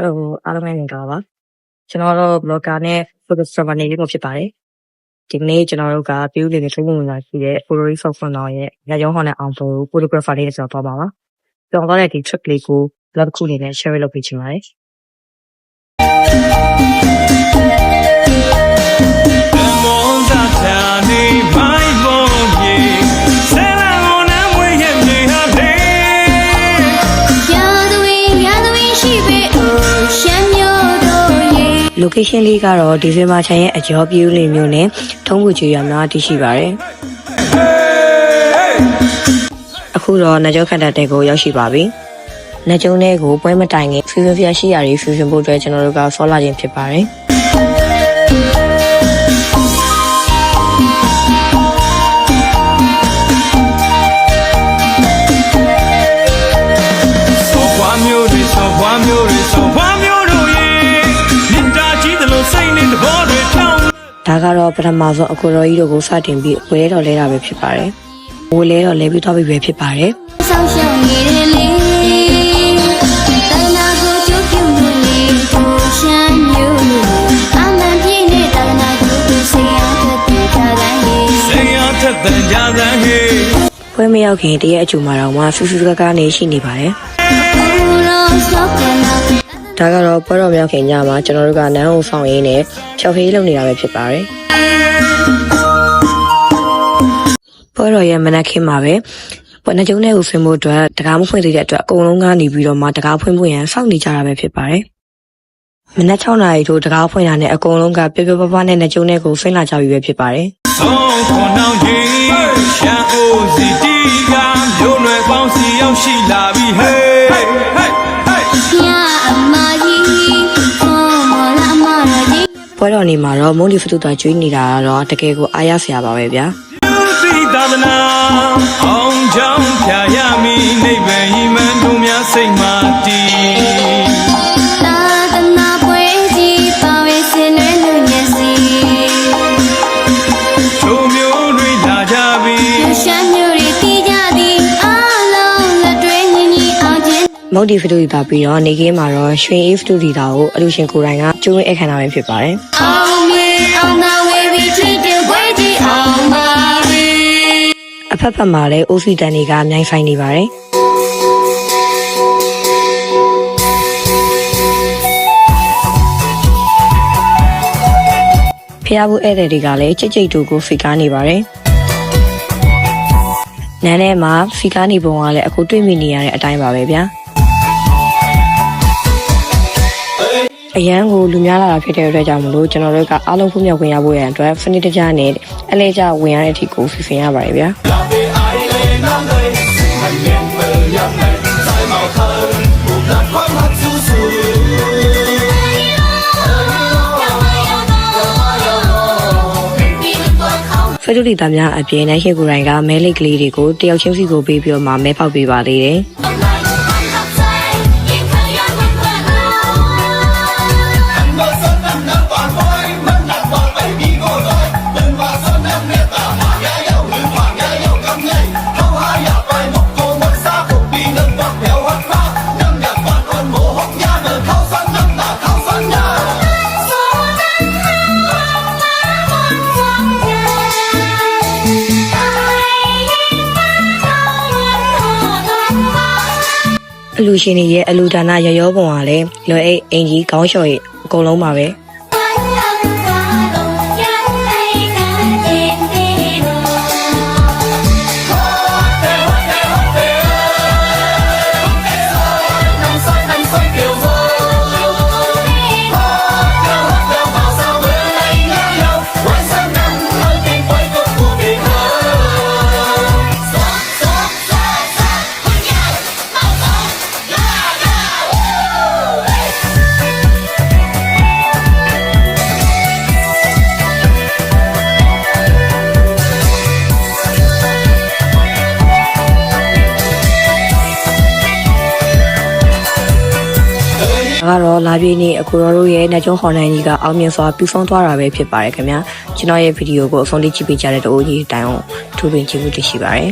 Hello အားလုံးပဲမင်္ဂလာပါကျွန်တော်တို့ blogger နဲ့ photographer နေလေးကိုဖြစ်ပါတယ်ဒီနေ့ကျွန်တော်တို့ကပြုလုပ်နေတဲ့ training ဝင်လာရှိတဲ့ photography software ရဲ့ရရုံးဟောင်းနဲ့အောင်ဖို့ photographer လေးဆိုတော့ပါပါကျွန်တော်တို့ရဲ့ဒီ trick လေးကို blog တစ်ခုအနေနဲ့ share လုပ်ပေးချင်ပါတယ်location လေးကတော့ဒီဇင်ဘာချန်ရဲ့အကျော်ပြူးလေးမျိုးနဲ့ထုံးပူချွေရမှာတည်ရှိပါတယ်အခုတော့နှကြောခန့်တဲ့ကိုရောက်ရှိပါပြီနှကျုံလေးကိုပွဲမတိုင်ခင် fusion ဖျားရှိရာတွေ fusion ဖို့အတွက်ကျွန်တော်တို့က ဆော်လာခြင်းဖြစ်ပါတယ်ဒါကတော့ပထမဆုံးအကူတော်ကြီးတို့ကိုစတင်ပြီးဝဲတော်လဲတာပဲဖြစ်ပါတယ်။ဝဲလဲတော့လဲပြီးတော့ပြီပဲဖြစ်ပါတယ်။ဆောင်းရှောင်းနေတယ်လေ။တနာကိုကျုပ်ပြုလို့လေကိုရှမ်းမျိုးအမှန်ပြည့်နဲ့တနာကိုဆေးရထက်တဲ့ကြတဲ့ဟေးဆေးရထက်တဲ့ကြတဲ့ဟေးဝဲမရောက်ခင်တရက်အကျူမှာတော့မှဖူးဖူးကားနေရှိနေပါတယ်။ဒါကတော့ပွဲတော်မြောက်ခင်ညမှာကျွန်တော်တို့ကနန်းအောင်ဆောင်ရင်းနဲ့ဖြောက်ဖေးလုပ်နေတာပဲဖြစ်ပါတယ်ပွဲတော်ရဲ့မနက်ခင်းမှာပဲပွဲနှကျုံးတဲ့ကိုဖွင့်ဖို့အတွက်တကားမဖွင့်သေးတဲ့အတွက်အကုန်လုံးကနေပြီးတော့မှတကားဖွင့်ဖို့ရန်စောင့်နေကြတာပဲဖြစ်ပါတယ်မနက်6 နာရီထိုးတကားဖွင့်တာနဲ့အကုန်လုံးကပျော်ပျော်ပါးပါးနဲ့နှကျုံးတဲ့ကိုဖွင့်လာကြပြီပဲဖြစ်ပါတယ်ဆုံးခွန်အောင်ကြီးရှမ်းအိုစီတီကမျိုးနွယ်ပေါင်းစီရောက်ရှိလာပြီဟေးပွဲတော်နေမှာတော့မုန်းဒီဖတူတာကျွေးနေတာတော့တကယ်ကိုအားရစရာပါပဲဗျာသာသနာအောင်ကြောင့်ဖြာရမည်နိဗ္ဗာန်ဤမှန်တို့များစိတ်မှာတည်သာသနာပွဲကြီးပါဝေစင်လွဲလူညစီချိုးမျိုးတွေလာကြပြီရှမ်းမျိုးတွေတီးကြသည်အားလုံးလက်တွဲညီညီအောင်ခြင်းမုန်းဒီဖတူတာပြီးတော့နေကင်းမှာတော့ရွှေအေးဖတူတာကိုအလူရှင်ကိုယ်တိုင်ကကျိုးဝဲအခမ်းအနားပဲဖြစ်ပါတယ်အဖက်ဖက်မှာလည်းအိုးစီတန်တွေကမြိုင်ဆိုင်နေပါတယ်ဖျားဘူးဧည့်သည်တွေကလည်းကြိတ်ကြိတ်တူကိုဖီကားနေပါတယ်နန်းထဲမှာဖီကားနေပုံကလည်းအခုတွေ့မိနေရတဲ့အတိုင်းပါပဲဗျာအရန်ကိုလူများလာတာဖြစ်တဲ့အတွက်ကြောင့်မလို့ကျွန်တော်တို့ကအားလုံးဖုံးမြောက်ဝင်ရဖို့ရန်အတွက်ဖနစ်တကြားနဲ့အလဲကျဝင်ရတဲ့အထိကိုဖင်ရပါတယ်ဗျာဖက်ဒရီတာများအပြင်နဲ့ဟေ့ကိုရိုင်းကမဲလိတ်ကလေးတွေကိုတယောက်ချင်းစီကိုပေးပြီးတော့မှမဲပေါက်ပေးပါသေးတယ်အလူရှင်တွေရဲ့အလူဒါနရရောပုံကလည်းလွယ်အိတ်အင်ကြီးခေါင်းလျှော်ရဲ့အကုန်လုံးပါပဲကတော့လာပြည့်နေ့အခုတို့ရဲ့နှကျုံးဟော်နိုင်ကြီးကအောင်မြင်စွာပြီးဆုံးသွားတာပဲဖြစ်ပါတယ်ခင်ဗျာကျွန်တော်ရဲ့ဗီဒီယိုကိုအဆုံးထိကြည့်ပေးကြတဲ့တို့ကြီးတိုင်အောင်ထူးပင်ကျေးဇူးတင်ရှိပါတယ်